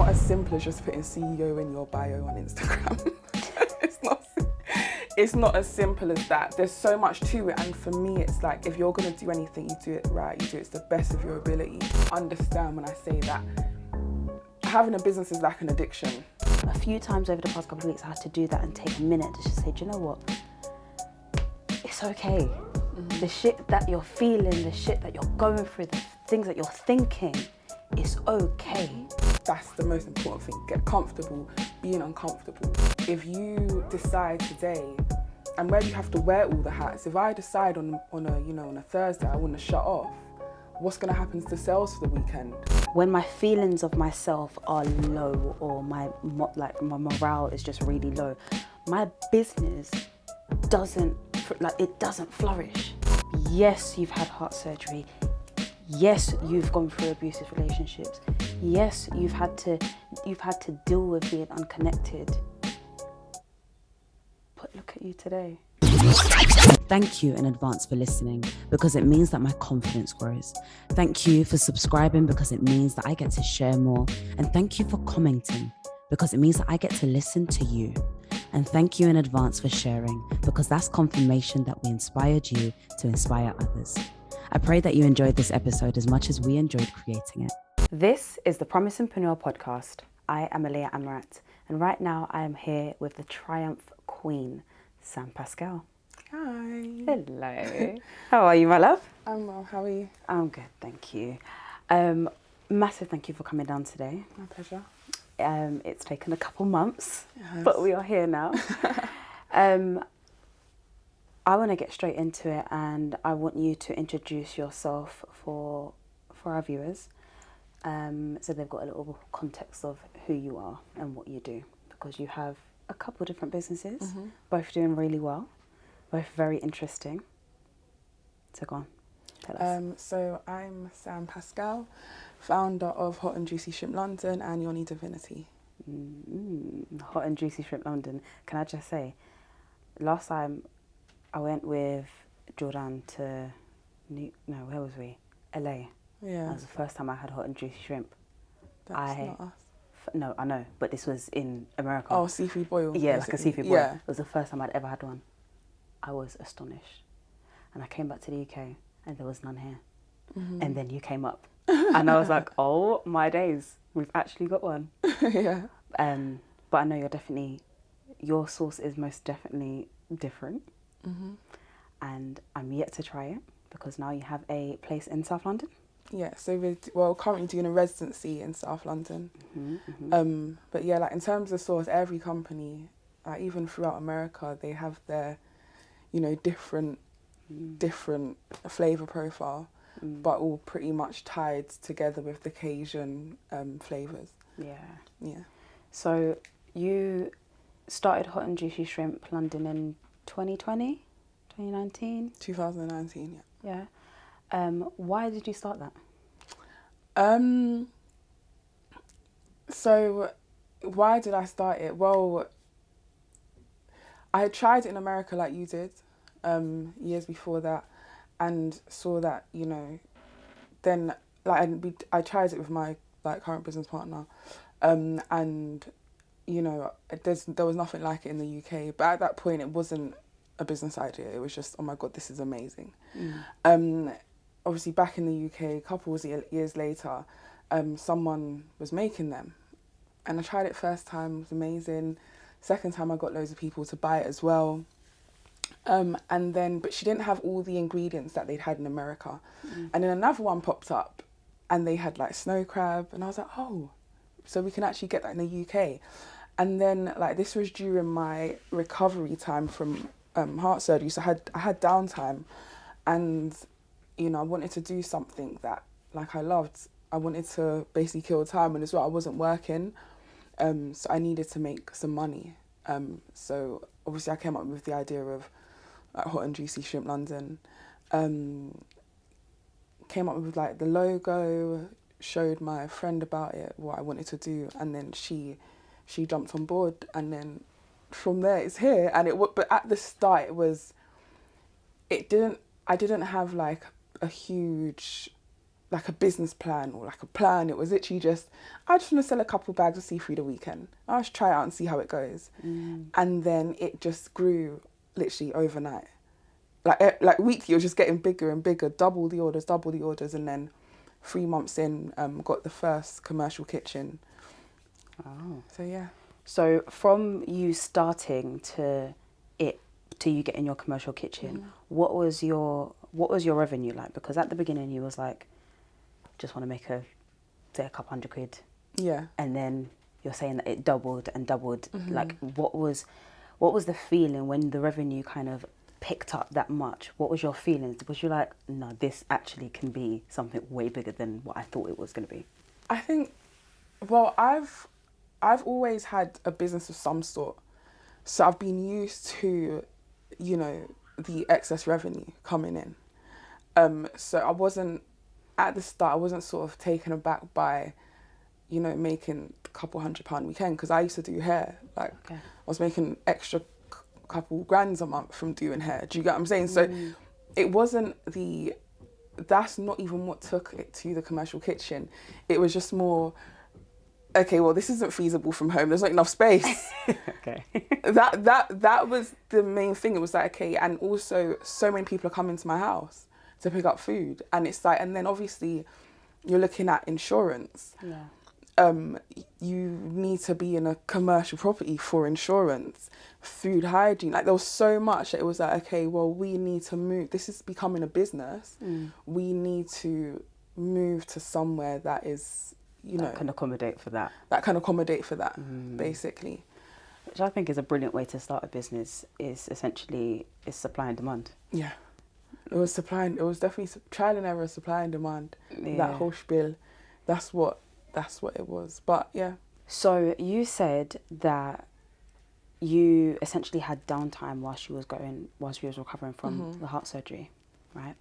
not as simple as just putting CEO in your bio on Instagram. It's not as simple as that. There's so much to it, and for me it's like, if you're going to do anything, you do it right, you do it to the best of your ability. Understand when I say that having a business is like an addiction. A few times over the past couple of weeks I had to do that and take a minute to just say, do you know what? It's okay. The shit that you're feeling, the shit that you're going through, the things that you're thinking, it's okay. That's the most important thing. Get comfortable being uncomfortable. If you decide today, and where you have to wear all the hats, if I decide on a Thursday I want to shut off, what's going to happen to the sales for the weekend? When my feelings of myself are low, or my morale is just really low, my business doesn't flourish. Yes, you've had heart surgery. Yes, you've gone through abusive relationships. Yes, you've had to deal with being unconnected. But look at you today. Thank you in advance for listening, because it means that my confidence grows. Thank you for subscribing, because it means that I get to share more. And thank you for commenting, because it means that I get to listen to you. And thank you in advance for sharing, because that's confirmation that we inspired you to inspire others. I pray that you enjoyed this episode as much as we enjoyed creating it. This is the Promisingpreneur podcast. I am Aahliyah Amerat, and right now I am here with the Triumph Queen, Sam Pascal. Hi. Hello. How are you, my love? I'm well, how are you? I'm good, thank you. Massive thank you for coming down today. My pleasure. It's taken a couple months, Yes. but we are here now. I want to get straight into it, and I want you to introduce yourself for our viewers, so they've got a little context of who you are and what you do, because you have a couple different businesses, both doing really well, both very interesting. So go on, tell us. So I'm Sam Pascal, founder of Hot and Juicy Shrimp London and Yoni Divinity. Hot and Juicy Shrimp London. Can I just say, last time I went with Jordan to where was we? LA. Yeah. That was the first time I had hot and juicy shrimp. That's not us. No, I know, but this was in America. Oh, seafood boil. Yeah, like a seafood boil. Yeah. It was the first time I'd ever had one. I was astonished. And I came back to the UK and there was none here. And then you came up. And I was like, oh my days, we've actually got one. Yeah. But I know your sauce is most definitely different. And I'm yet to try it, because now you have a place in South London. Yeah, so we're currently doing a residency in South London. But yeah, like in terms of sauce, every company, even throughout America, they have their, different flavour profile, but all pretty much tied together with the Cajun flavours. Yeah. Yeah. So you started Hot and Juicy Shrimp London in 2020, 2019? 2019, yeah. Yeah. Why did you start that? So why did I start it? Well, I had tried it in America like you did, years before that, and saw that, then I tried it with my current business partner, and there was nothing like it in the UK. But at that point, it wasn't a business idea. It was just, oh my God, this is amazing. Obviously, back in the UK, a couple of years later, someone was making them, and I tried it first time. It was amazing. Second time, I got loads of people to buy it as well. But she didn't have all the ingredients that they'd had in America. And then another one popped up, and they had snow crab, and I was like, oh, so we can actually get that in the UK. And then this was during my recovery time from heart surgery, so I had downtime, and I wanted to do something that I loved. I wanted to basically kill time, and as well I wasn't working, so I needed to make some money. So obviously I came up with the idea of Hot and Juicy Shrimp London. Came up with the logo, showed my friend about it, what I wanted to do, and then she jumped on board, and then from there it's here. And but at the start I didn't have a huge like a business plan or like a plan. It was literally just, I just want to sell a couple bags of seafood a weekend. I'll just try it out and see how it goes. And then it just grew literally overnight. Like weekly, it was just getting bigger and bigger, double the orders. And then 3 months in, got the first commercial kitchen. Oh. So yeah. So from you starting to you getting your commercial kitchen, what was your revenue like? Because at the beginning you was like, just want to make a couple £100. Yeah. And then you're saying that it doubled and doubled. Like what was the feeling when the revenue kind of picked up that much? What was your feelings? Was you like, no, this actually can be something way bigger than what I thought it was going to be? I think, well, I've always had a business of some sort. So I've been used to, you know, the excess revenue coming in. So I wasn't, at the start, I wasn't sort of taken aback by, you know, making a couple £100 a weekend, because I used to do hair. Like, I was making extra couple grands a month from doing hair. Do you get what I'm saying? So it wasn't that's not even what took it to the commercial kitchen. It was just more, okay, well, this isn't feasible from home. There's not enough space. Okay. That was the main thing. It was like, okay, and also so many people are coming to my house to pick up food, and it's like, and then obviously you're looking at insurance. Yeah. You need to be in a commercial property for insurance, food hygiene. Like, there was so much that it was like, okay, well, we need to move. This is becoming a business. We need to move to somewhere that is, you know, That can accommodate for that. Basically. Which I think is a brilliant way to start a business, is supply and demand. Yeah. It was definitely trial and error, supply and demand. Yeah. That whole spiel. That's what it was. But yeah. So you said that you essentially had downtime whilst you was recovering from the heart surgery, right?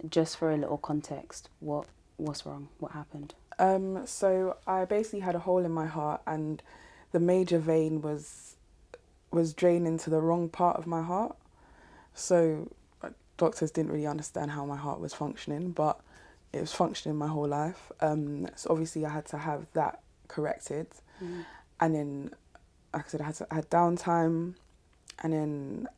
Just for a little context, what's wrong? What happened? So I basically had a hole in my heart, and the major vein was draining to the wrong part of my heart. So doctors didn't really understand how my heart was functioning, but it was functioning my whole life. So obviously I had to have that corrected. And then, like I said, I had downtime, and then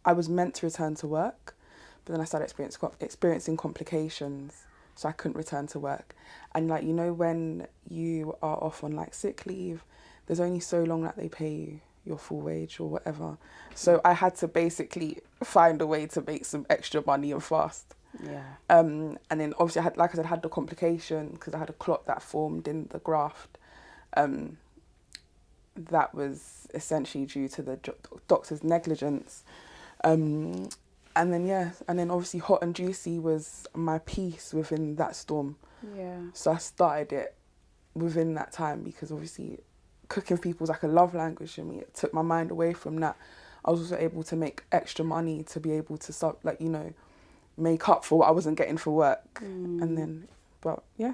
I was meant to return to work, but then I started experiencing complications, so I couldn't return to work. And like, you know, when you are off on like sick leave, there's only so long that they pay you your full wage or whatever. So I had to basically find a way to make some extra money and fast. Yeah. And then obviously I had the complication because I had a clot that formed in the graft. That was essentially due to the doctor's negligence. And then obviously Hot and Juicy was my piece within that storm. Yeah. So I started it within that time, because obviously cooking for people is like a love language to me. It took my mind away from that. I was also able to make extra money to be able to start, like, you know, make up for what I wasn't getting for work. And then, but yeah.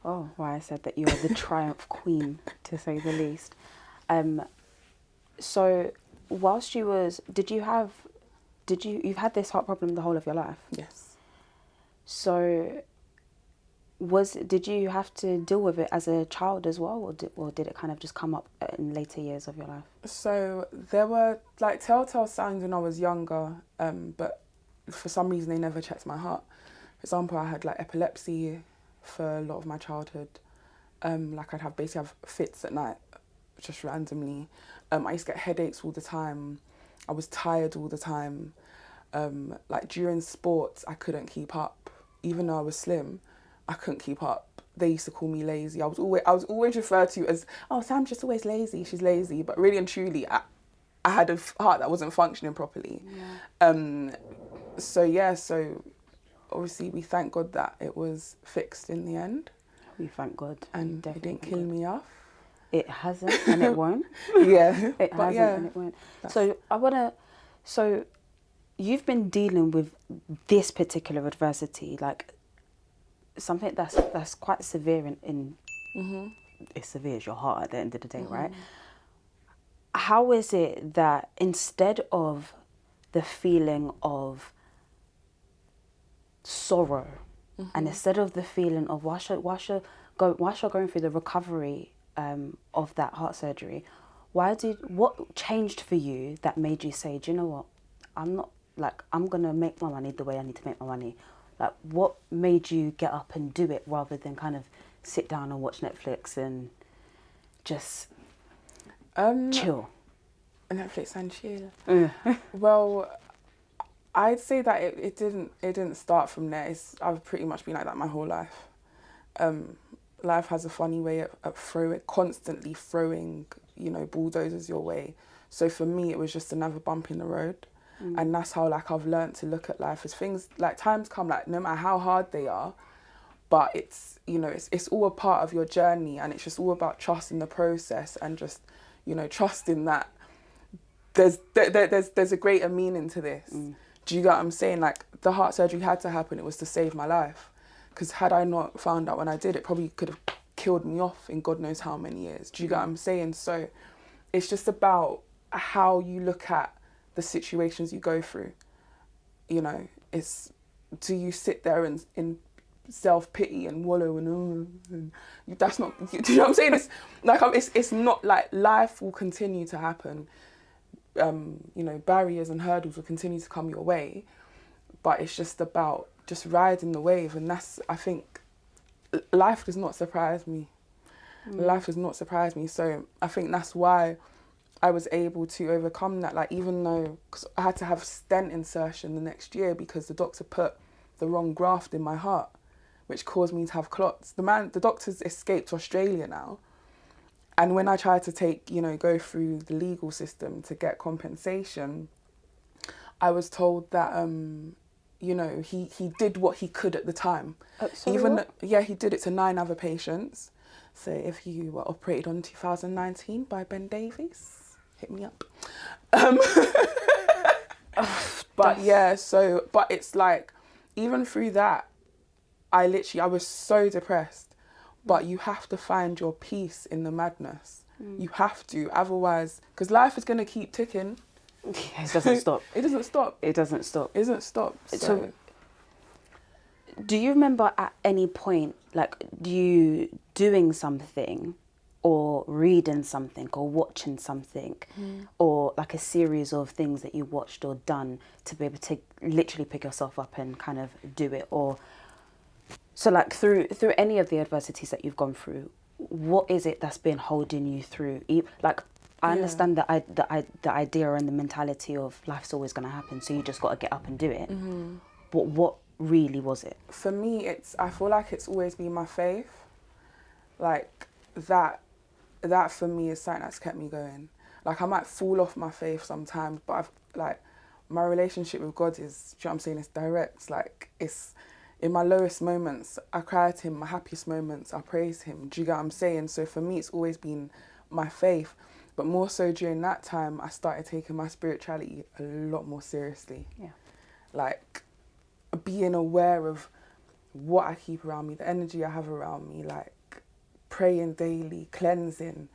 Oh, well, I said that you are the triumph queen, to say the least. So whilst you've had this heart problem the whole of your life? Yes. So did you have to deal with it as a child as well, or did it kind of just come up in later years of your life? So there were like telltale signs when I was younger, but for some reason they never checked my heart. For example, I had like epilepsy for a lot of my childhood. Like I'd basically have fits at night, just randomly. I used to get headaches all the time. I was tired all the time. Like during sports, I couldn't keep up. Even though I was slim, I couldn't keep up. They used to call me lazy. I was always referred to as, oh, Sam's just always lazy. She's lazy. But really and truly, I had a heart that wasn't functioning properly. Yeah. So obviously we thank God that it was fixed in the end. We thank God. And it didn't kill me off. It hasn't, and it won't. Yeah. It hasn't, and it won't. So you've been dealing with this particular adversity, like something that's quite severe in it's severe as your heart at the end of the day, right? How is it that instead of the feeling of sorrow And instead of the feeling of whilst you're going through the recovery of that heart surgery, what changed for you that made you say, do you know what, I'm gonna make my money the way I need to make my money? Like, what made you get up and do it rather than kind of sit down and watch Netflix and just chill? Netflix and chill. Yeah. Well, I'd say that it didn't start from there. I've pretty much been like that my whole life. Life has a funny way of constantly throwing, bulldozers your way. So for me, it was just another bump in the road. And that's how I've learned to look at life as things, times come, no matter how hard they are, but it's all a part of your journey, and it's just all about trusting the process and just, trusting that there's a greater meaning to this. Do you get what I'm saying? The heart surgery had to happen. It was to save my life. Because had I not found out when I did, it probably could have killed me off in God knows how many years. Do you get what I'm saying? So it's just about how you look at the situations you go through. Do you sit there in self-pity and wallow and that's not, do you know what I'm saying? It's not life will continue to happen. Barriers and hurdles will continue to come your way, but it's just about just riding the wave. And I think life does not surprise me. Life does not surprise me. So I think that's why I was able to overcome that. Even though, because I had to have stent insertion the next year because the doctor put the wrong graft in my heart, which caused me to have clots. The doctor's escaped Australia now. And when I tried to go through the legal system to get compensation, I was told that, he did what he could at the time. He did it to 9 other patients. So if you were operated on 2019 by Ben Davies, hit me up. But it's even through that, I was so depressed. But you have to find your peace in the madness. You have to, otherwise, because life is going to keep ticking. Yeah, it doesn't stop. It doesn't stop. It doesn't stop. It doesn't stop. So, do you remember at any point, you doing something or reading something or watching something or a series of things that you watched or done to be able to literally pick yourself up and kind of do it? Or so through any of the adversities that you've gone through, what is it that's been holding you through? I understand the idea and the mentality of life's always going to happen, so you just got to get up and do it. But what really was it? For me, I feel like it's always been my faith. That for me is something that's kept me going. I might fall off my faith sometimes, but my relationship with God is, do you know what I'm saying? It's direct. It's in my lowest moments, I cry to him. My happiest moments, I praise him. Do you get what I'm saying? So for me, it's always been my faith. But more so during that time, I started taking my spirituality a lot more seriously. Yeah. Being aware of what I keep around me, the energy I have around me, praying daily, cleansing.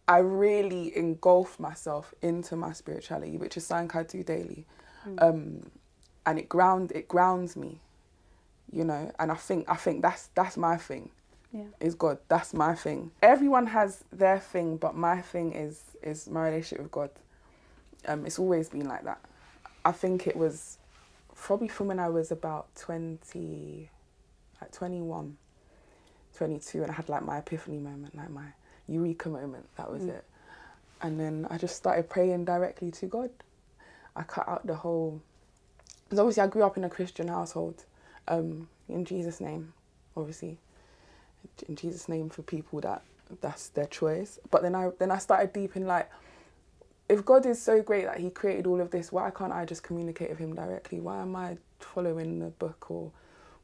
I really engulf myself into my spirituality, which is something I do daily. And it grounds me. And I think that's my thing. Yeah. Is God. That's my thing. Everyone has their thing, but my thing is my relationship with God. It's always been like that. I think it was probably from when I was about 21, 22, and I had my epiphany moment, my eureka moment. That was it. And then I just started praying directly to God. I cut out the whole, because obviously I grew up in a Christian household. In Jesus' name, obviously. In Jesus' name for people that's their choice. But then I started deep in if God is so great that he created all of this, why can't I just communicate with him directly? Why am I following the book or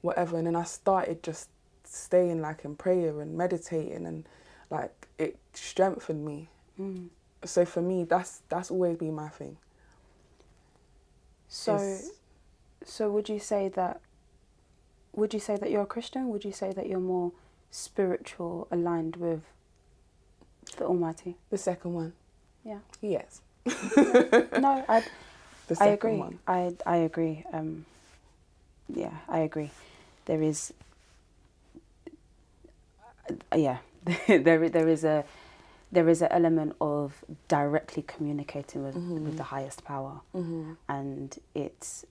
whatever? And then I started just staying in prayer and meditating, and it strengthened me. So for me, that's always been my thing. So would you say that you're a Christian? Would you say that you're more spiritual, aligned with the Almighty? The second one. Yeah. Yes. No, The second I agree. one. I agree. Yeah, I agree. there is, there is an element of directly communicating with the highest power, and it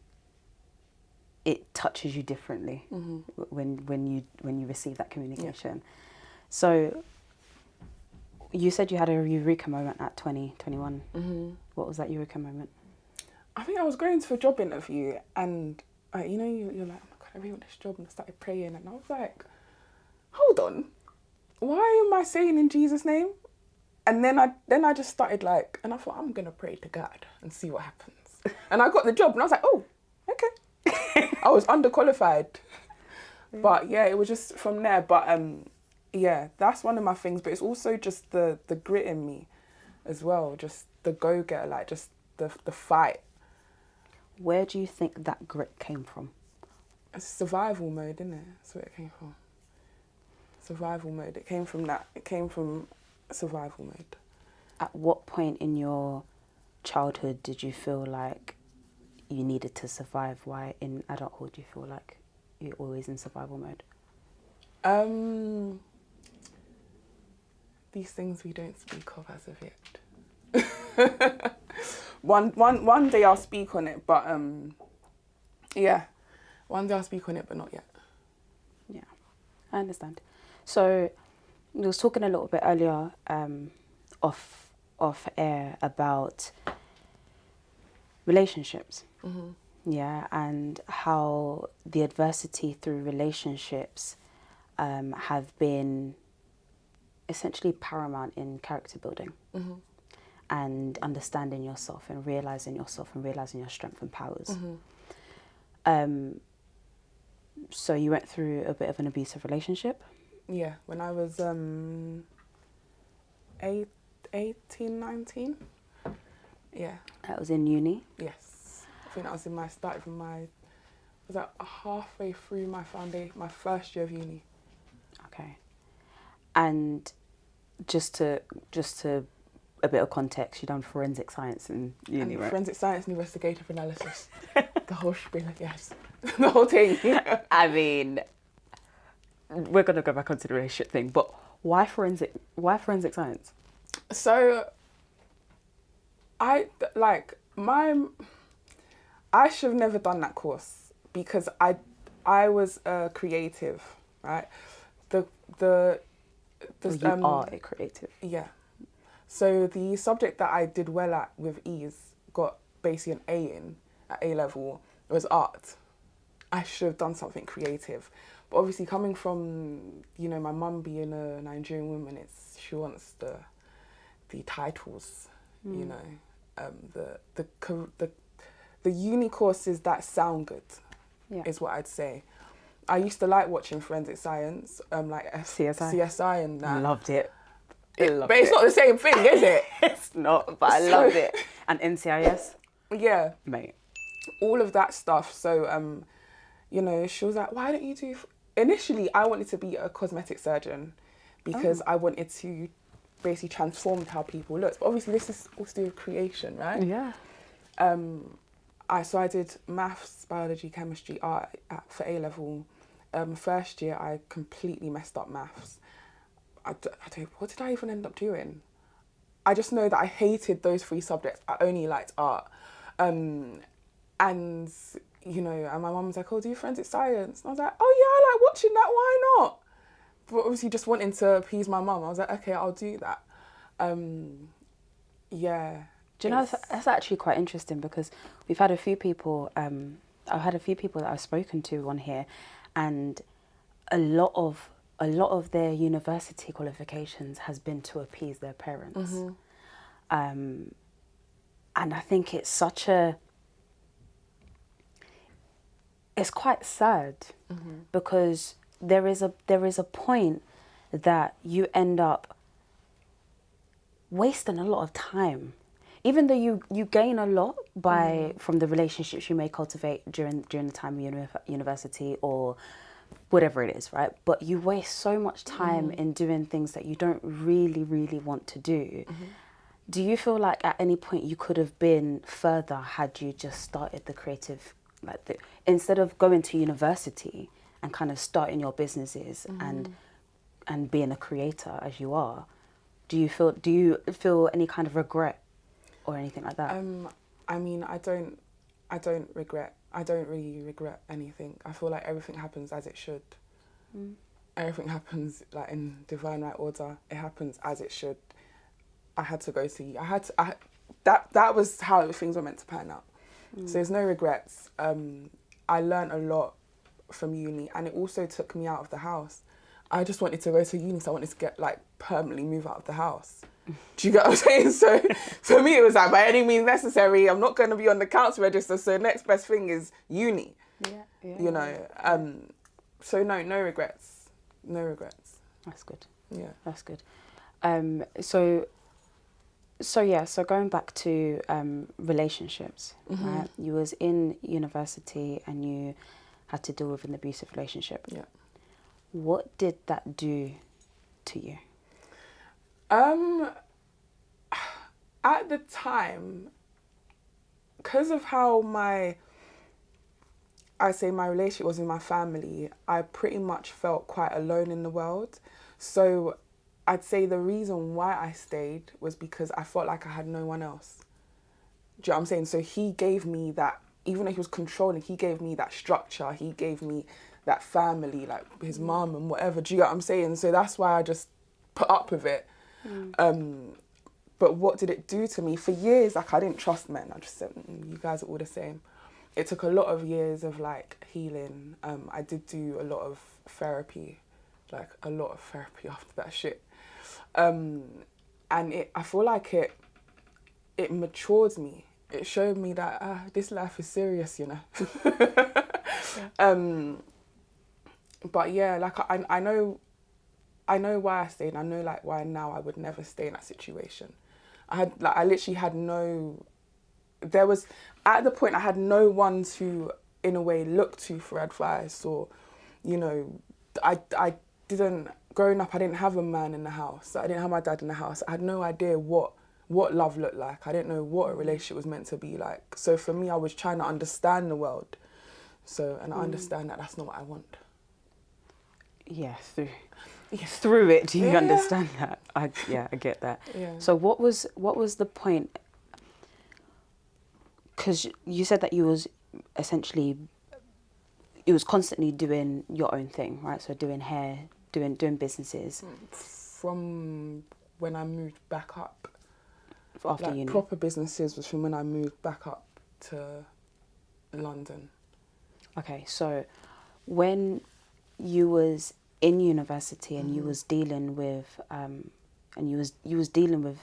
touches you differently when you receive that communication. So you said you had a eureka moment at 21. What was that eureka moment? I think I was going to a job interview, and you know, you're like, oh my God, I really want this job, and I started praying, and I was like, hold on, why am I saying in Jesus' name? And then I just started like, and I thought, I'm gonna pray to God and see what happens. And I got the job, and I was like, oh, okay. I was underqualified, but yeah, it was just from there. But yeah, that's one of my things. But it's also just the grit in me, as well. Just the go-getter, like just the fight. Where do you think that grit came from? It's survival mode, isn't it? That's where it came from. Survival mode. It came from that. It came from survival mode. At what point in your childhood did you feel like you needed to survive? Why in adulthood do you feel like you're always in survival mode? These things we don't speak of as of yet. One day I'll speak on it, but yeah, one day I'll speak on it, but not yet. Yeah, I understand. So we was talking a little bit earlier off air about relationships. Yeah, and how the adversity through relationships have been essentially paramount in character building. And understanding yourself and realizing your strength and powers. So you went through a bit of an abusive relationship? Yeah, when I was 18, 19. Yeah. That was in uni? Yes. I think that was was that halfway through my first year of uni. Okay. And just to a bit of context, you done forensic science in uni, right? Forensic science and investigative analysis. The whole spiel, yes. The whole thing. I mean, we're going to go back onto the relationship thing, but why forensic science? So, I should have never done that course because I was a creative, right? You are a creative. Yeah. So the subject that I did well at with ease, got basically an A in at A level, was art. I should have done something creative. But obviously coming from, you know, my mum being a Nigerian woman, she wants the titles, you know, the uni courses that sound good, is what I'd say. I used to like watching forensic science, like CSI and that. Loved it. But it's not the same thing, is it? It's not, but I loved it. And NCIS? Yeah. Mate. All of that stuff. So, you know, she was like, why don't you do... Initially, I wanted to be a cosmetic surgeon because I wanted to basically transform how people look. But obviously, this is also to do with creation, right? Yeah. So I did maths, biology, chemistry, art for A level. First year, I completely messed up maths. What did I even end up doing? I just know that I hated those 3 subjects. I only liked art. And, you know, and my mum was like, oh, do forensic science? And I was like, oh yeah, I like watching that, why not? But obviously just wanting to appease my mum, I was like, okay, I'll do that. Yeah. Do you know, that's actually quite interesting because we've had a few people, I've had a few people that I've spoken to on here, and a lot of their university qualifications has been to appease their parents. And I think it's it's quite sad because there is a point that you end up wasting a lot of time. Even though you gain a lot from the relationships you may cultivate during the time of university or whatever it is, right? But you waste so much time in doing things that you don't really, really want to do. Do you feel like at any point you could have been further had you just started the creative, instead of going to university and kind of starting your businesses and being a creator as you are, do you feel any kind of regret or anything like that? I mean, I don't really regret anything. I feel like everything happens as it should. Everything happens like in divine right order. It happens as it should. I had to go to that was how things were meant to pan out. So there's no regrets. I learned a lot from uni, and it also took me out of the house. I just wanted to go to uni, so I wanted to get like permanently move out of the house. Do you get what I'm saying? So for me, it was like, by any means necessary, I'm not going to be on the council register, so the next best thing is uni. You know, so no regrets. No regrets. That's good. Yeah. That's good. So going back to relationships, right? You was in university and you had to deal with an abusive relationship. Yeah. What did that do to you? At the time, because of how my relationship was with my family, I pretty much felt quite alone in the world. So I'd say the reason why I stayed was because I felt like I had no one else. Do you know what I'm saying? So he gave me that, even though he was controlling, he gave me that structure. He gave me that family, like his mum and whatever. Do you get what I'm saying? So that's why I just put up with it. But what did it do to me? For years, like, I didn't trust men. I just said, you guys are all the same. It took a lot of years of like healing. I did do a lot of therapy, like a lot of therapy after that shit. And I feel like it matured me. It showed me that this life is serious, you know. But yeah, like I know why I stayed. I know like why now I would never stay in that situation. I literally had at the point I had no one to, in a way, look to for advice, or, you know, I didn't, growing up, I didn't have a man in the house. I didn't have my dad in the house. I had no idea what love looked like. I didn't know what a relationship was meant to be like. So for me, I was trying to understand the world. And I understand that that's not what I want. Yeah, through it, do you understand that? I get that. Yeah. So what was the point? Because you said that you was constantly doing your own thing, right? So doing hair, doing businesses. From when I moved back up. After like uni. Proper businesses was from when I moved back up to London. Okay, so when you was in university and you was dealing with you was dealing with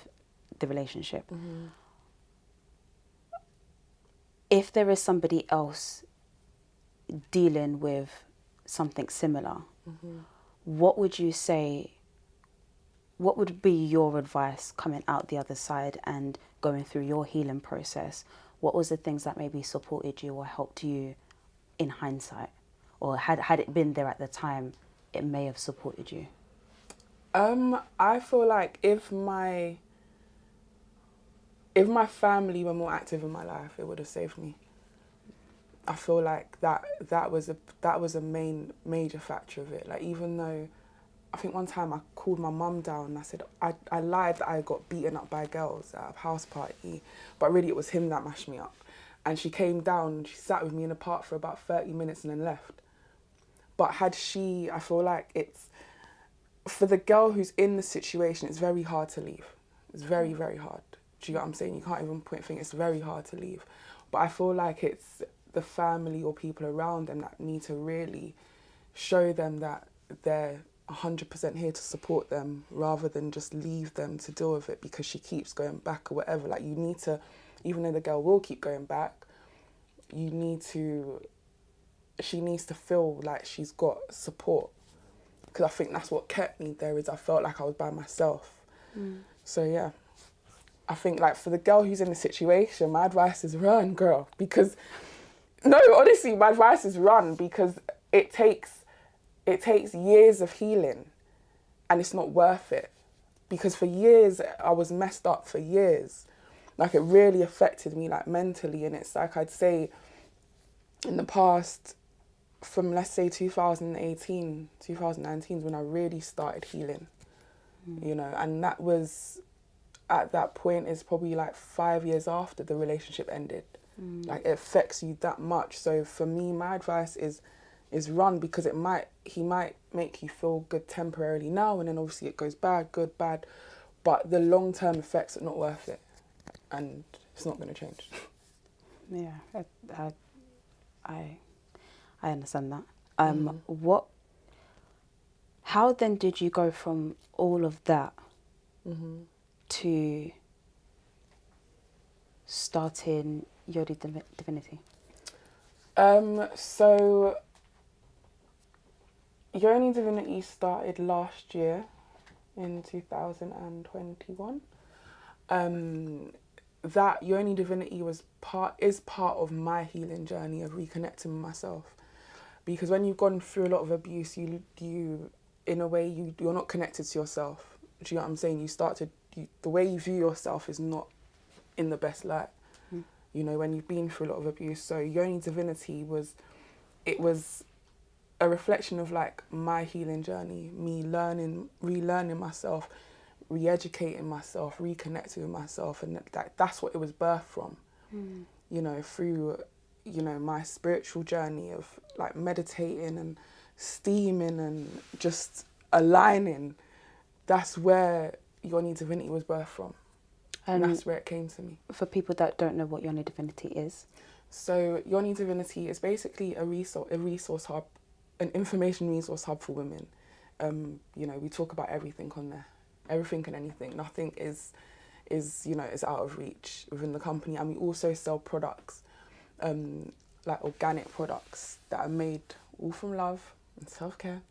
the relationship, if there is somebody else dealing with something similar, what would you say, what would be your advice coming out the other side and going through your healing process? What was the things that maybe supported you or helped you in hindsight? Or had it been there at the time, it may have supported you? I feel like if my family were more active in my life, it would have saved me. I feel like that was a major factor of it. Like, even though I think one time I called my mum down and I said I lied that I got beaten up by girls at a house party, but really it was him that mashed me up. And she came down and she sat with me in the park for about 30 minutes and then left. But I feel like it's, for the girl who's in the situation, it's very hard to leave. It's very, very hard. Do you get what I'm saying? You can't even point a finger. It's very hard to leave. But I feel like it's the family or people around them that need to really show them that they're 100% here to support them, rather than just leave them to deal with it because she keeps going back or whatever. Like, you need to, even though the girl will keep going back, she needs to feel like she's got support. Because I think that's what kept me there, is I felt like I was by myself. So yeah, I think like for the girl who's in the situation, my advice is run, girl. Because, no, honestly, my advice is run, because it takes years of healing and it's not worth it. Because for years, I was messed up for years. Like, it really affected me, like, mentally. And it's like, I'd say in the past from, let's say, 2018, 2019 is when I really started healing, you know, and that was, at that point, is probably like 5 years after the relationship ended. Like, it affects you that much. So for me, my advice is run, because he might make you feel good temporarily now, and then obviously it goes bad, good, bad, but the long-term effects are not worth it, and it's not going to change. Yeah, I understand that. How then did you go from all of that to starting Yoni Divinity? So Yoni Divinity started last year in 2021. That Yoni Divinity is part of my healing journey of reconnecting with myself, because when you've gone through a lot of abuse, you in a way you're not connected to yourself. Do you know what I'm saying? The way you view yourself is not in the best light. You know, when you've been through a lot of abuse. So Yoni Divinity was a reflection of like my healing journey, me relearning myself, re-educating myself, reconnecting with myself, and that's what it was birthed from. You know, through, you know, my spiritual journey of like meditating and steaming and just aligning. That's where Yoni Divinity was birthed from. And that's where it came to me. For people that don't know what Yoni Divinity is. So Yoni Divinity is basically a resource hub, an information resource hub for women. You know, we talk about everything on there. Everything and anything. Nothing is out of reach within the company. And we also sell products, like organic products that are made all from love and self-care.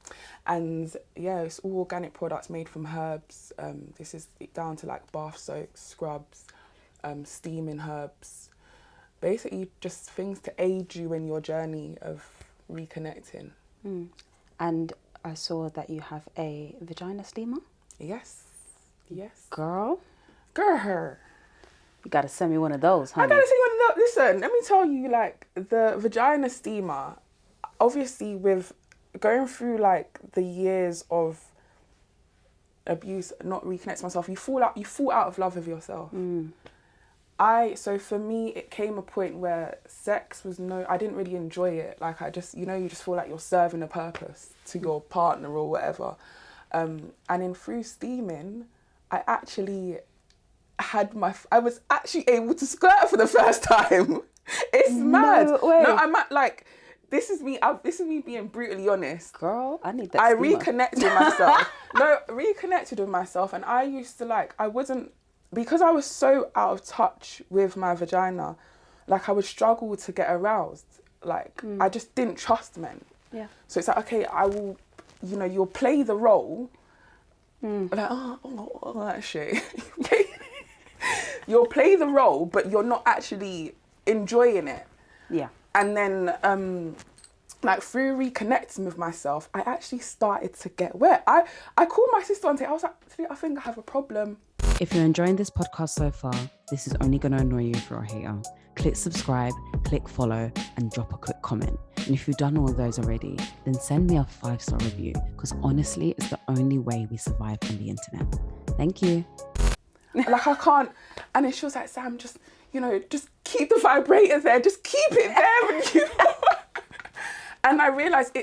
And yeah, it's all organic products made from herbs. This is down to like bath soaks, scrubs, steaming herbs. Basically just things to aid you in your journey of reconnecting. And I saw that you have a vagina steamer. Yes. Girl. You gotta send me one of those, honey. I gotta send you one of those. Listen, let me tell you, like, the vagina steamer, obviously with going through like the years of abuse, not reconnecting myself, you fall out of love with yourself. So for me, it came a point where sex was I didn't really enjoy it. Like, you just feel like you're serving a purpose to your partner or whatever. And then through steaming, I actually I was actually able to squirt for the first time. It's mad. Way. No, I'm at, like, this is me being brutally honest. Girl, I need that I steamer. reconnected with myself, and I used to because I was so out of touch with my vagina, like I would struggle to get aroused. Like, I just didn't trust men. Yeah. So it's like, okay, I will, you'll play the role. Like, that shit. You'll play the role, but you're not actually enjoying it. Yeah. And then, like, through reconnecting with myself, I actually started to get wet. I called my sister one day. I was like, I think I have a problem. If you're enjoying this podcast so far, this is only going to annoy you if you're a hater. Click subscribe, click follow, and drop a quick comment. And if you've done all of those already, then send me a 5-star review, because honestly, it's the only way we survive on the internet. Thank you. Like, I can't. And then she was like, Sam, just keep the vibrator there. Just keep it there. And I realised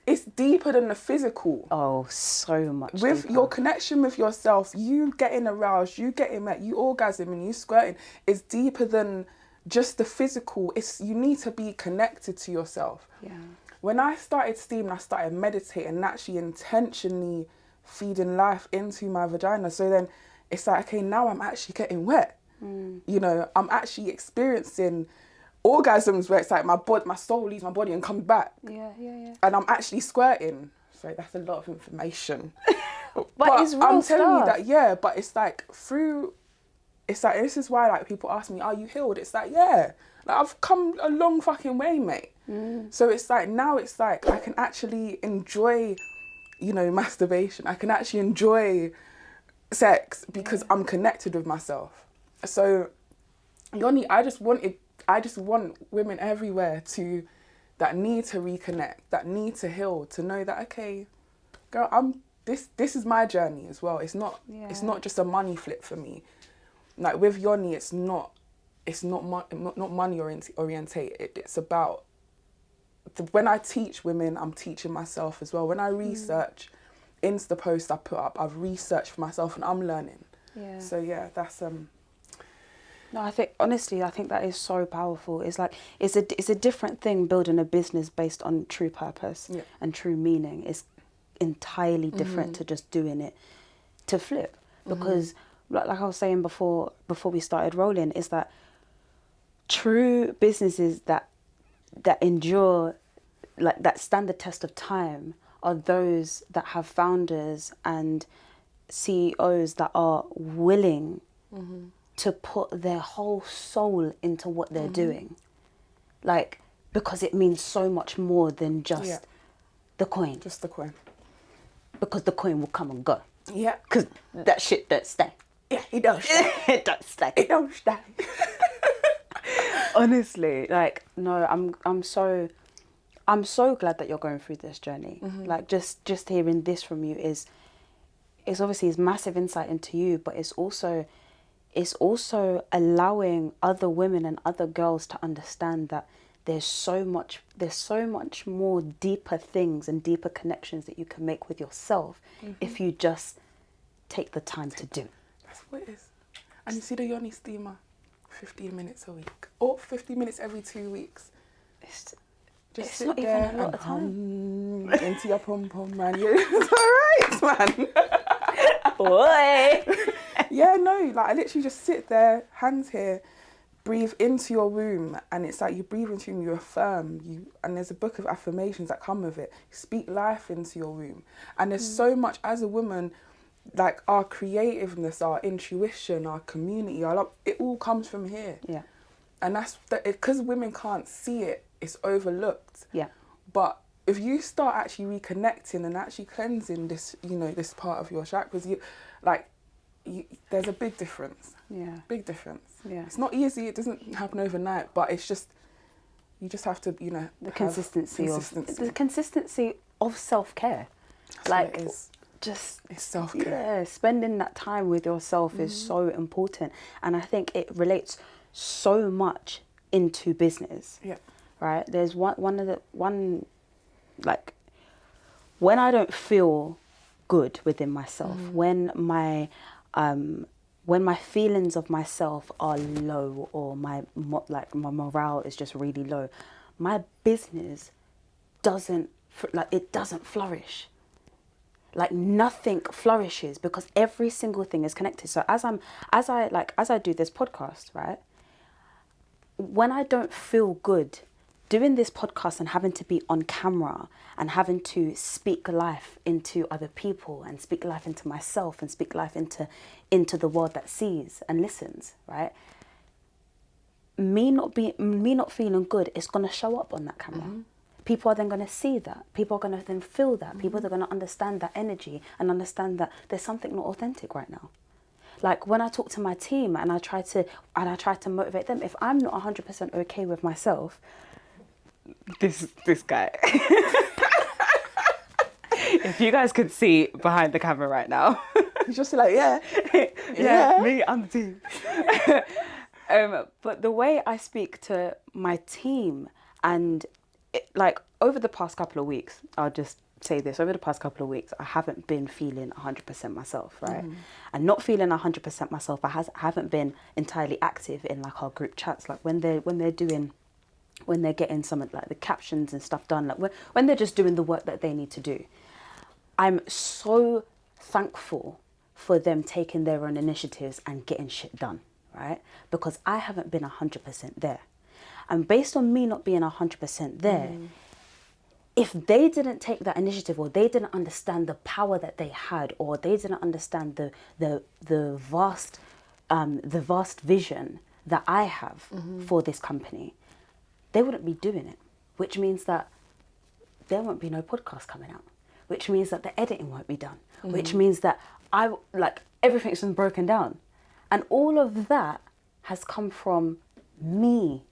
it's deeper than the physical. Oh, so much With deeper. your connection with yourself, you getting aroused, you getting met, you orgasm and you squirting is deeper than just the physical. You need to be connected to yourself. Yeah. When I started steaming, I started meditating and actually intentionally feeding life into my vagina. So then it's like, okay, now I'm actually getting wet. I'm actually experiencing orgasms where it's like my soul leaves my body and comes back. Yeah. And I'm actually squirting. So that's a lot of information. but it's real I'm stuff. telling you that, yeah, but it's like this is why, like, people ask me, are you healed? It's like, yeah, like, I've come a long fucking way, mate. So it's like, now it's like, I can actually enjoy, masturbation. I can actually enjoy sex because I'm connected with myself. So, Yoni, I just want women everywhere to that need to reconnect, that need to heal, to know that, okay, girl, this is my journey as well. It's not just a money flip for me. Like with Yoni, it's not money orientated. It's about when I teach women, I'm teaching myself as well. When I research into the post I put up, I've researched for myself and I'm learning. Yeah. So yeah, that's No, I think honestly, I think that is so powerful. It's like it's a different thing building a business based on true purpose and true meaning. It's entirely different to just doing it to flip. Because like I was saying before we started rolling, is that true businesses that endure, like that stand the test of time, are those that have founders and CEOs that are willing to put their whole soul into what they're doing. Like, because it means so much more than just the coin. just the coin. Because the coin will come and go. Yeah. Because that shit don't stay. Yeah, it don't stay. It don't stay. It don't stay. Honestly, like, no, I'm so glad that you're going through this journey. Like, just hearing this from you is obviously is massive insight into you, but it's also allowing other women and other girls to understand that there's so much more deeper things and deeper connections that you can make with yourself if you just take the time to do. That's what it is. And you see the Yoni steamer, 15 minutes a week, or 50 minutes every 2 weeks. It's Just not sit even there a lot of and hum into your pom pom, man. It's all right, man. Boy. Yeah, no, like I literally just sit there, hands here, breathe into your womb, and it's like you breathe into your womb, you affirm, and there's a book of affirmations that come with it. You speak life into your womb, and there's so much as a woman, like our creativeness, our intuition, our community, our love, it all comes from here. Yeah. And that's because women can't see it, it's overlooked. Yeah. But if you start actually reconnecting and actually cleansing this, this part of your chakras, there's a big difference. Yeah. Big difference. Yeah. It's not easy. It doesn't happen overnight, but it's just, you just have to, the consistency of self-care. That's like, what it is. It's self-care. Yeah, spending that time with yourself is so important. And I think it relates so much into business. Yeah. Right? There's one when I don't feel good within myself, when my feelings of myself are low, or my morale is just really low, my business doesn't flourish. Like, nothing flourishes, because every single thing is connected. So as I do this podcast, right? When I don't feel good doing this podcast and having to be on camera and having to speak life into other people and speak life into myself and speak life into the world that sees and listens, right? Me not feeling good is going to show up on that camera. People are then going to see that. People are going to then feel that. People are going to understand that energy and understand that there's something not authentic right now. Like, when I talk to my team and I try to motivate them, if I'm not 100% okay with myself, this guy. If you guys could see behind the camera right now, He's just like, yeah. me, I'm the team. But the way I speak to my team, and over the past couple of weeks, I'll just say this, over the past couple of weeks, I haven't been feeling 100% myself, right? And not feeling 100% myself, I haven't been entirely active in like our group chats, like when they're getting some of like the captions and stuff done, like when they're just doing the work that they need to do. I'm so thankful for them taking their own initiatives and getting shit done, right? Because I haven't been 100% there. And based on me not being 100% there, if they didn't take that initiative, or they didn't understand the power that they had, or they didn't understand the vast vision that I have for this company, they wouldn't be doing it. Which means that there won't be no podcast coming out. Which means that the editing won't be done. Which means that everything's been broken down. And all of that has come from me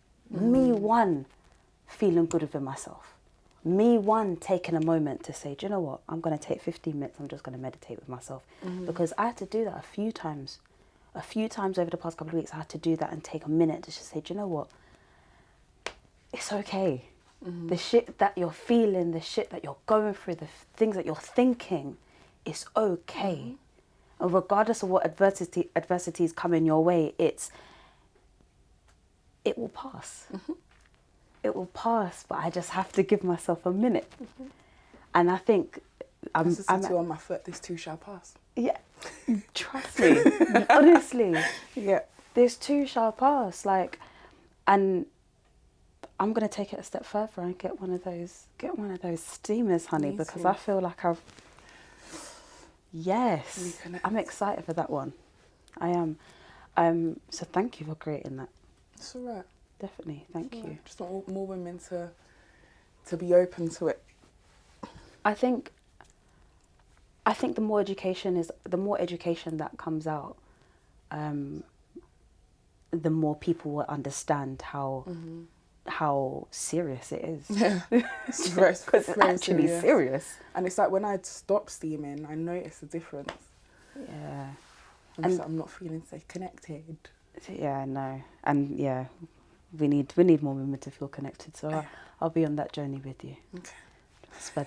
feeling good within myself. Me, one, taking a moment to say, do you know what? I'm going to take 15 minutes. I'm just going to meditate with myself. Because I had to do that a few times. A few times over the past couple of weeks, I had to do that and take a minute to just say, do you know what? It's okay. The shit that you're feeling, the shit that you're going through, the things that you're thinking, it's okay. And regardless of what adversities coming your way, it will pass. It will pass, but I just have to give myself a minute. And I think I'm two on my foot. This too shall pass. Yeah, trust me. Honestly, Yeah. this too shall pass. Like, and I'm gonna take it a step further and get one of those steamers, honey, because I feel like I'm excited for that one. I am. So thank you for creating that. It's all right. Definitely, thank you. Just want more women to be open to it. I think the more education that comes out, the more people will understand how serious it is. Yeah, it's actually serious. And it's like when I stopped steaming, I noticed the difference. Yeah, I'm not feeling so connected. Yeah, no, and yeah, we need more women to feel connected. So I'll be on that journey with you. Okay.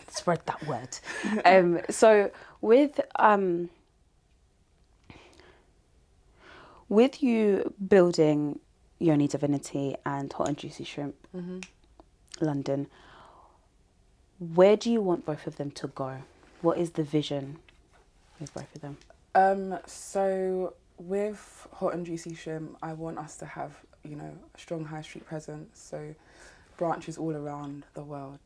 Spread that word. So with you building Yoni Divinity and Hot and Juicy Shrimp London, where do you want both of them to go? What is the vision with both of them? So with Hot and Juicy Shrimp, I want us to have, a strong high street presence. So branches all around the world,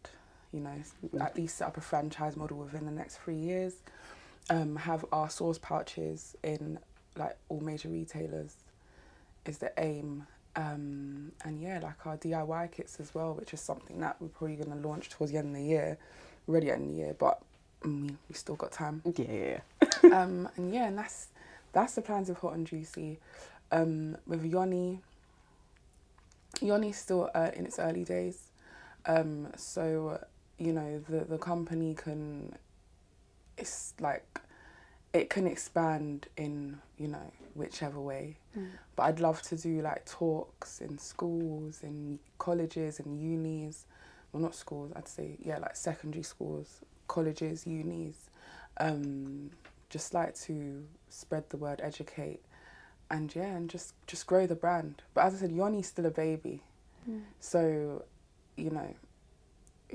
at least set up a franchise model within the next 3 years. Have our sauce pouches in like all major retailers is the aim. And yeah, like our DIY kits as well, which is something that we're probably going to launch towards the end of the year. We're already at the end of the year, but we still got time. Yeah. And that's the plans with Hot and Juicy. With Yoni's still in its early days. So, the company it can expand in, whichever way. But I'd love to do like talks in schools, in colleges and unis. Well, not schools, I'd say, like secondary schools, colleges, unis. Just like to spread the word, educate, and just grow the brand. But as I said, Yoni's still a baby. So, you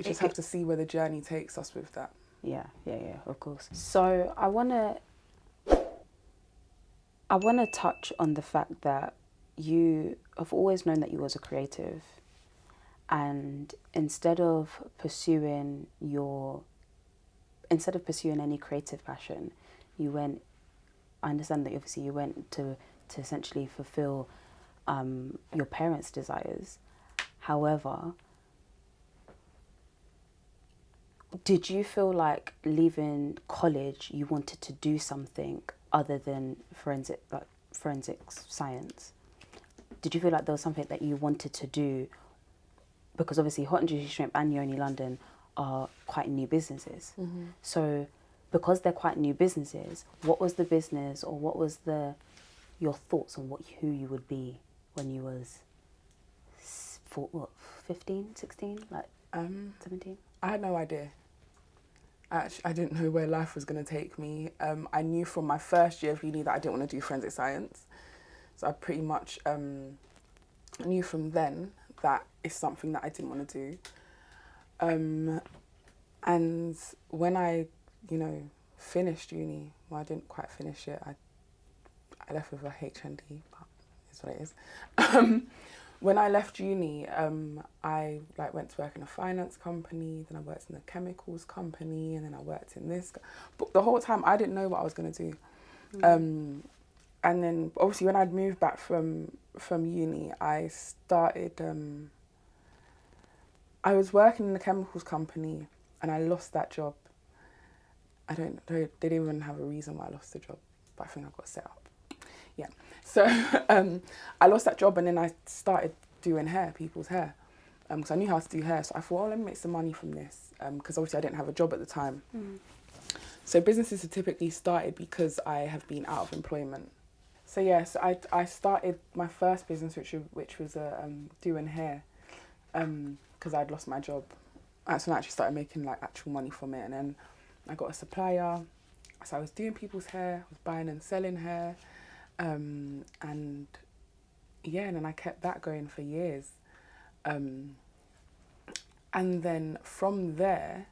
just have to see where the journey takes us with that. Yeah, of course. So I wanna touch on the fact that you have always known that you was a creative, and instead of pursuing any creative passion, I understand that obviously you went to essentially fulfill your parents' desires. However, did you feel like leaving college you wanted to do something other than forensic science? Did you feel like there was something that you wanted to do? Because obviously Hot and Juicy Shrimp and Yoni London are quite new businesses. So because they're quite new businesses, what was the business, or what was your thoughts on who you would be when you was 15, 16, like 17? I had no idea. I didn't know where life was going to take me. I knew from my first year of uni that I didn't want to do forensic science. So I pretty much knew from then that it's something that I didn't want to do. And when I, finished uni, well, I didn't quite finish it. I left with a HND, but it's what it is. When I left uni, I went to work in a finance company, then I worked in a chemicals company, and then I worked in this. But the whole time I didn't know what I was going to do. And then obviously when I'd moved back from uni, I started, I was working in a chemicals company and I lost that job. They didn't even have a reason why I lost the job, but I think I got set up. Yeah. So I lost that job, and then I started doing hair, people's hair. because I knew how to do hair. So I thought, oh, let me make some money from this, because obviously I didn't have a job at the time. So businesses are typically started because I have been out of employment. So yes, I started my first business, which was doing hair, because I'd lost my job. That's when I actually started making like actual money from it. And then I got a supplier, so I was doing people's hair, I was buying and selling hair, and yeah, and then I kept that going for years. And then from there,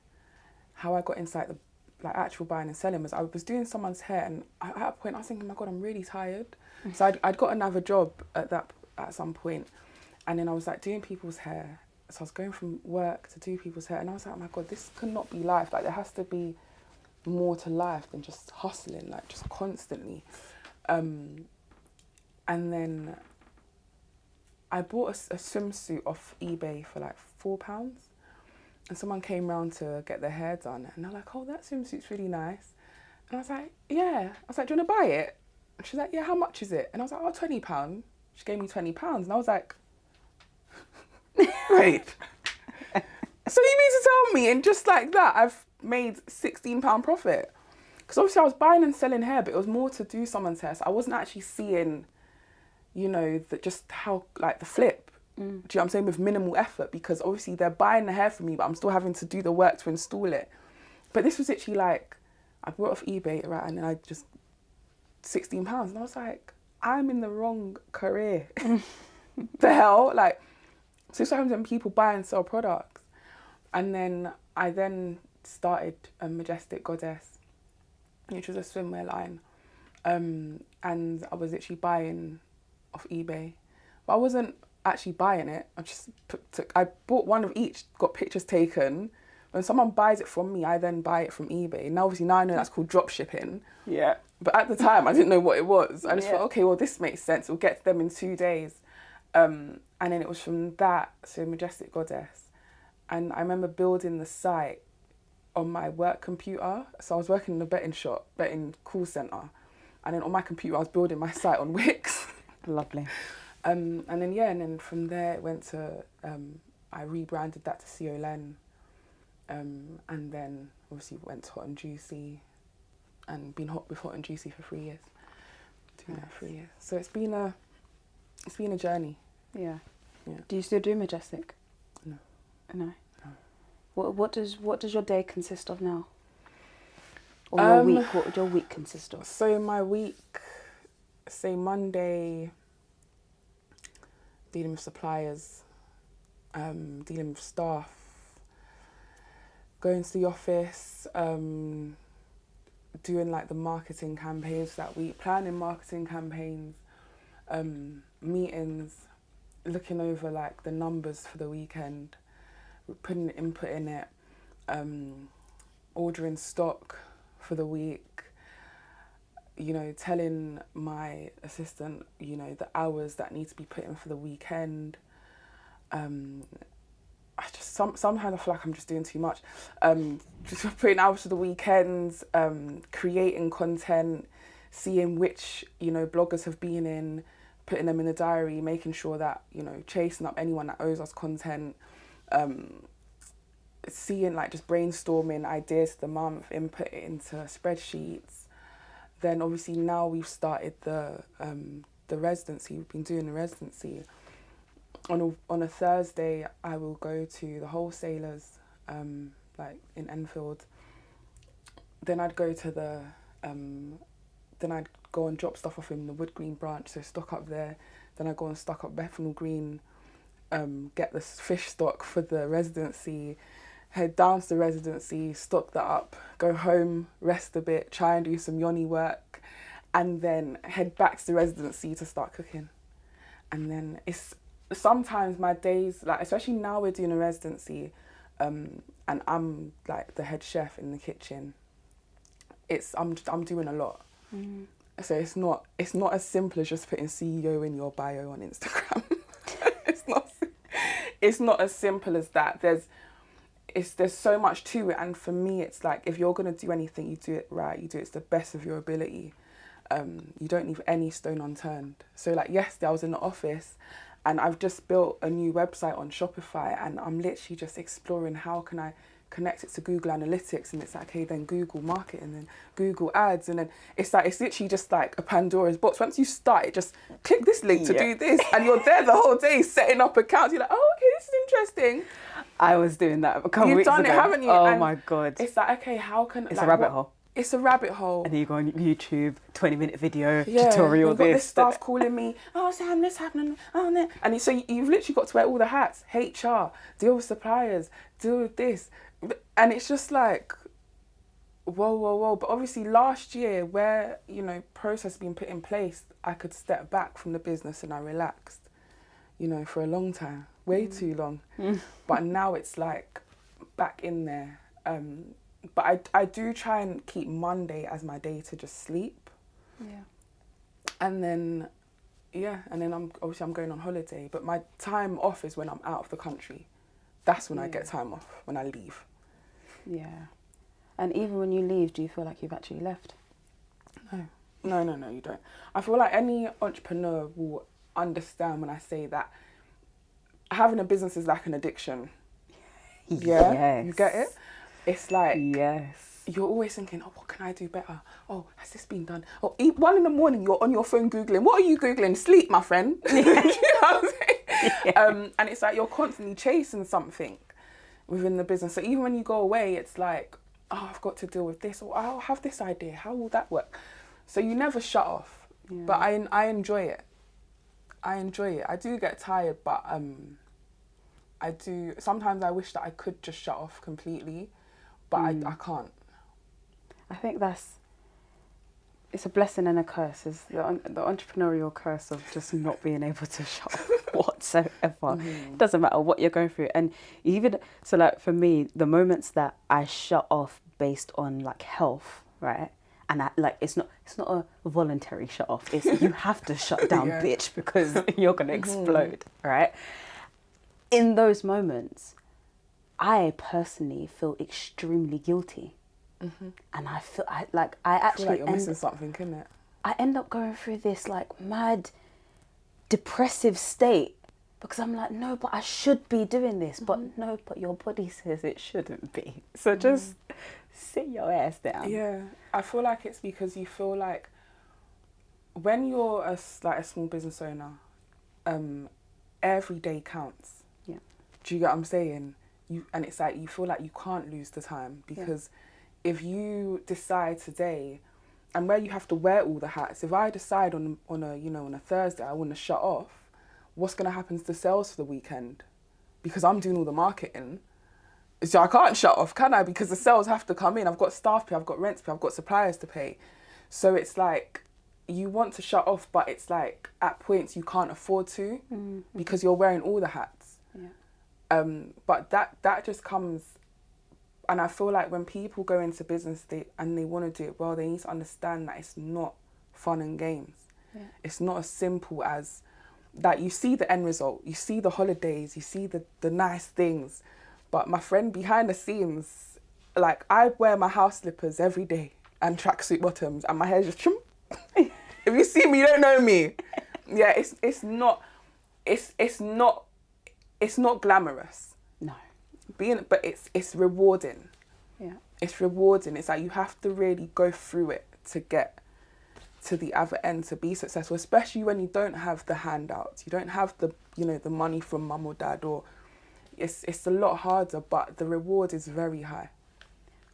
how I got into like the actual buying and selling was I was doing someone's hair, and at a point I was thinking, my God, I'm really tired. So I'd got another job at some point, and then I was like doing people's hair. So I was going from work to do people's hair, and I was like, oh my God, this cannot be life. Like there has to be more to life than just hustling, like just constantly. And then I bought a swimsuit off eBay for like £4. And someone came round to get their hair done, and they're like, oh, that swimsuit's really nice. And I was like, yeah. I was like, do you want to buy it? And she's like, yeah, how much is it? And I was like, oh, £20. She gave me £20. And I was like, wait. So you mean to tell me, and just like that, I've made £16 profit? Because obviously I was buying and selling hair, but it was more to do someone's hair. So I wasn't actually seeing, you know, just how, like the flip. Do you know what I'm saying? With minimal effort, because obviously they're buying the hair from me, but I'm still having to do the work to install it. But this was literally like, I bought it off eBay, right? And then I just, £16. And I was like, I'm in the wrong career. The hell? Like, so sometimes when people buy and sell products. And then I started a Majestic Goddess, which was a swimwear line. And I was literally buying off eBay. But I wasn't actually buying it. I bought one of each, got pictures taken. When someone buys it from me, I then buy it from eBay. Now obviously I know that's called drop shipping. Yeah. But at the time I didn't know what it was. I just thought, okay, well this makes sense. We'll get to them in 2 days. And then it was from that, so Majestic Goddess. And I remember building the site on my work computer. So I was working in a betting call centre. And then on my computer I was building my site on Wix. Lovely. And then from there it went to, I rebranded that to CREATALAND, and then obviously went to Hot and Juicy, and been with Hot and Juicy for 3 years, doing that for 3 years. So it's been a journey. Yeah. Do you still do Majestic? No. No. What does your day consist of now? Or your week? What would your week consist of? So my week, say Monday, dealing with suppliers, dealing with staff, going to the office, doing like the marketing campaigns that week, planning marketing campaigns, meetings, looking over like the numbers for the weekend, putting input in it, ordering stock for the week, you know, telling my assistant, you know, the hours that need to be put in for the weekend. I just sometimes I feel like I'm just doing too much. Just putting hours for the weekends, creating content, seeing which, you know, bloggers have been in, putting them in a diary, making sure that, you know, chasing up anyone that owes us content, seeing like just brainstorming ideas for the month, input it into spreadsheets. Then obviously now we've started the residency. We've been doing the residency. On a Thursday, I will go to the wholesalers, like in Enfield. Then I'd go to then I'd go and drop stuff off in the Wood Green branch, so stock up there. Then I go and stock up Bethnal Green, get the fish stock for the residency, head down to the residency, stock that up, go home, rest a bit, try and do some Yoni work, and then head back to the residency to start cooking. And then it's sometimes my days, like especially now we're doing a residency, and I'm like the head chef in the kitchen. I'm doing a lot. Mm. So it's not as simple as just putting CEO in your bio on Instagram. It's not as simple as that. There's so much to it, and for me it's like, if you're going to do anything, you do it right, you do it to the best of your ability. You don't leave any stone unturned. So like yesterday I was in the office And I've just built a new website on Shopify, and I'm literally just exploring how can I connect it to Google Analytics, and it's like, okay, then Google Marketing, and then Google Ads, and then it's literally just like a Pandora's box. Once you start it, just click this link to do this, and you're there the whole day setting up accounts. You're like, oh, okay, this is interesting. I was doing that a couple You've weeks done ago. it, haven't you? Oh And my God. it's like, okay, how can... It's a rabbit hole. It's a rabbit hole. And then you go on YouTube, 20-minute video, Yeah, tutorial you've got this this. staff calling me, oh, Sam, this happening, oh, no. And so you've literally got to wear all the hats. HR, deal with suppliers, deal with this. And it's just like, whoa. But obviously last year, where, you know, process being put in place, I could step back from the business and I relaxed, you know, for a long time, way too long. But now it's like back in there. But I do try and keep Monday as my day to just sleep. Yeah. And then, I'm going on holiday. But my time off is when I'm out of the country. That's when I get time off, when I leave. Yeah. And even when you leave, do you feel like you've actually left? No, you don't. I feel like any entrepreneur will understand when I say that having a business is like an addiction. Yeah? Yes. You get it? It's like... Yes. You're always thinking, oh, what can I do better? Oh, has this been done? Oh, 1 a.m, you're on your phone Googling. What are you Googling? Sleep, my friend. You know what I'm saying? Yeah. And it's like you're constantly chasing something within the business. So even when you go away, it's like, oh, I've got to deal with this. Or I'll have this idea. How will that work? So you never shut off. Yeah. But I enjoy it. I do get tired, but I do. Sometimes I wish that I could just shut off completely, but I can't. I think it's a blessing and a curse. Is the entrepreneurial curse of just not being able to shut off whatsoever. It doesn't matter what you're going through. And even, so like for me, the moments that I shut off based on like health, right? And it's not a voluntary shut off. It's you have to shut down, bitch, because you're going to explode, right? In those moments, I personally feel extremely guilty. And I feel I actually feel like you're missing something, isn't it? I end up going through this like mad depressive state because I'm like, no, but I should be doing this. But no, but your body says it shouldn't be. So just sit your ass down. Yeah, I feel like it's because you feel like when you're a small business owner, every day counts. Yeah. Do you get what I'm saying? And it's like you feel like you can't lose the time because if you decide today, and where you have to wear all the hats, if I decide on a Thursday I want to shut off, what's going to happen to the sales for the weekend? Because I'm doing all the marketing. So I can't shut off, can I? Because the sales have to come in. I've got staff pay, I've got rent to pay, I've got suppliers to pay. So it's like you want to shut off, but it's like at points you can't afford to because you're wearing all the hats. Yeah. But that just comes, and I feel like when people go into business and they want to do it well, they need to understand that it's not fun and games. Yeah. It's not as simple as that. You see the end result, you see the holidays, you see the nice things. But my friend, behind the scenes, like I wear my house slippers every day and tracksuit bottoms, and my hair's just trim. If you see me, you don't know me. Yeah, it's not glamorous. No. But it's rewarding. Yeah. It's rewarding. It's like you have to really go through it to get to the other end to be successful, especially when you don't have the handouts. You don't have the money from mum or dad, or it's a lot harder, but the reward is very high.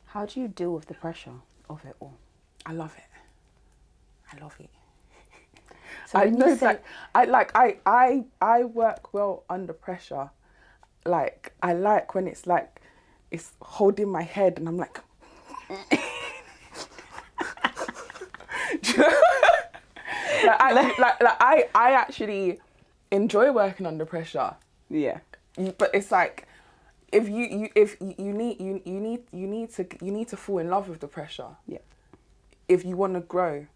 How do you deal with the pressure of it all? I love it. So I know that I work well under pressure. Like I like when it's like it's holding my head and I'm like I actually enjoy working under pressure. Yeah. But it's like if you need to fall in love with the pressure. Yeah. If you want to grow,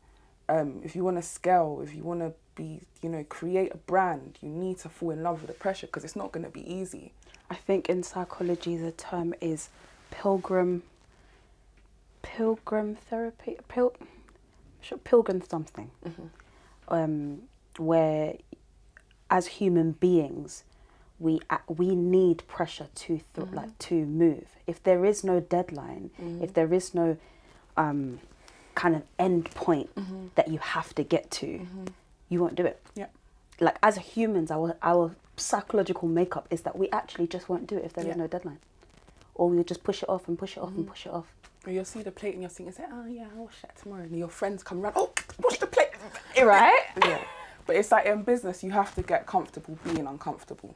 if you want to scale, if you want to be, create a brand, you need to fall in love with the pressure because it's not going to be easy. I think in psychology the term is pilgrim therapy, pilgrim something, where as human beings, we need pressure to like to move. If there is no deadline, if there is no kind of end point that you have to get to, you won't do it. Yeah. Like as humans, our psychological makeup is that we actually just won't do it if there is no deadline, or we'll just push it off and push it off and push it off. Or you'll see the plate in your sink and say, oh yeah, I'll wash that tomorrow. And your friends come around, oh, wash the plate. Right? Yeah. But it's like in business, you have to get comfortable being uncomfortable.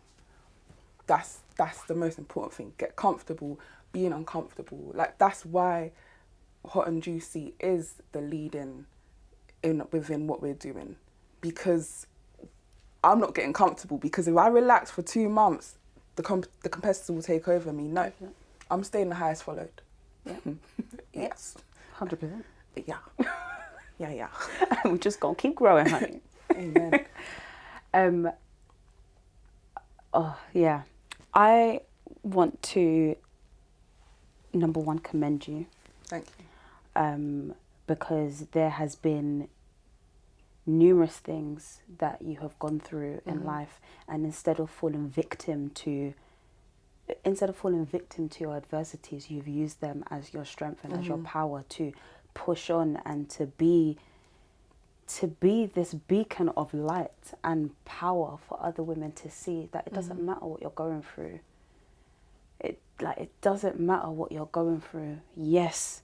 That's the most important thing. Get comfortable being uncomfortable. Like that's why Hot and Juicy is the leading within what we're doing. Because I'm not getting comfortable, because if I relax for 2 months, the competitors will take over me. No, I'm staying the highest followed. Yeah. Yes. 100%. Yeah. Yeah. We're just gonna keep growing, honey. Amen. Oh yeah, I want to, number one, commend you. Thank you. Because there has been numerous things that you have gone through in life, and instead of falling victim to your adversities, you've used them as your strength and as your power to push on and to be this beacon of light and power for other women to see that it doesn't matter what you're going through. It doesn't matter what you're going through. Yes,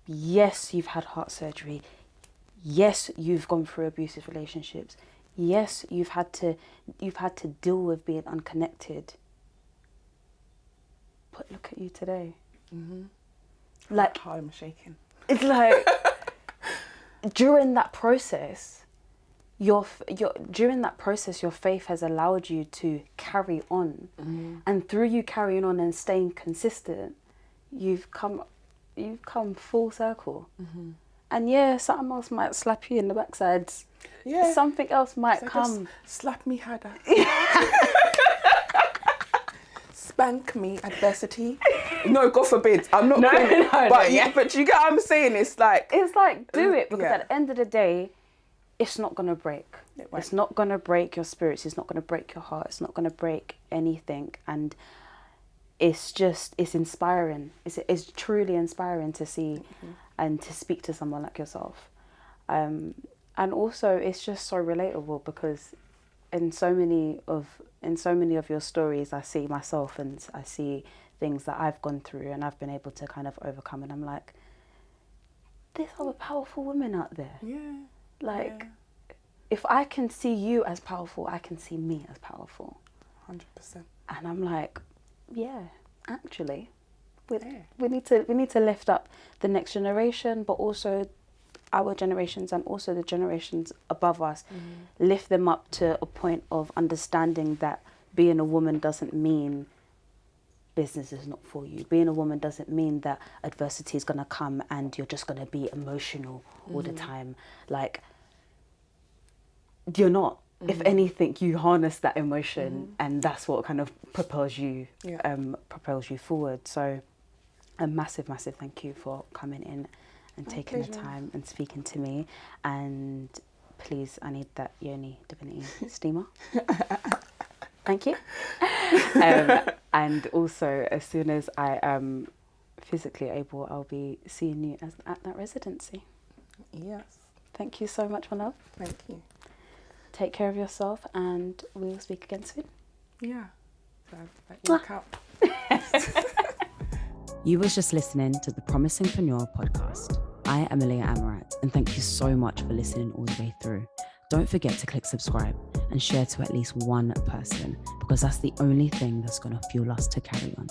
you've had heart surgery. Yes, you've gone through abusive relationships. Yes, you've had to deal with being unconnected. But look at you today. Like, I'm shaking. it's like during that process, your faith has allowed you to carry on, and through you carrying on and staying consistent, you've come full circle. And yeah, something else might slap you in the backside. Yeah. Something else might So come. just slap me harder. Spank me, adversity. No, God forbid. I'm not going. But you get what I'm saying. It's like do it, because at the end of the day, it's not gonna break. It's not gonna break your spirits. It's not gonna break your heart. It's not gonna break anything. And it's inspiring. It's truly inspiring to see and to speak to someone like yourself. And also it's just so relatable, because in so many of your stories I see myself, and I see things that I've gone through and I've been able to kind of overcome, and I'm like, there's other powerful women out there. If I can see you as powerful, I can see me as powerful. 100%. And I'm like, yeah, actually, we need to lift up the next generation, but also our generations and also the generations above us, lift them up to a point of understanding that being a woman doesn't mean business is not for you. Being a woman doesn't mean that adversity is going to come and you're just going to be emotional all the time. Like, you're not. If anything, you harness that emotion, and that's what kind of propels you forward. So a massive thank you for coming in and taking the time and speaking to me. And please, I need that Yoni Divinity steamer. Thank you. And also, as soon as I am physically able, I'll be seeing you at that residency. Yes. Thank you so much, my love. Thank you. Take care of yourself, and we'll speak again soon. Yeah. So, look out. You was just listening to the Promisingpreneur podcast. I am Aahliyah Amerat, and thank you so much for listening all the way through. Don't forget to click subscribe and share to at least one person, because that's the only thing that's going to fuel us to carry on.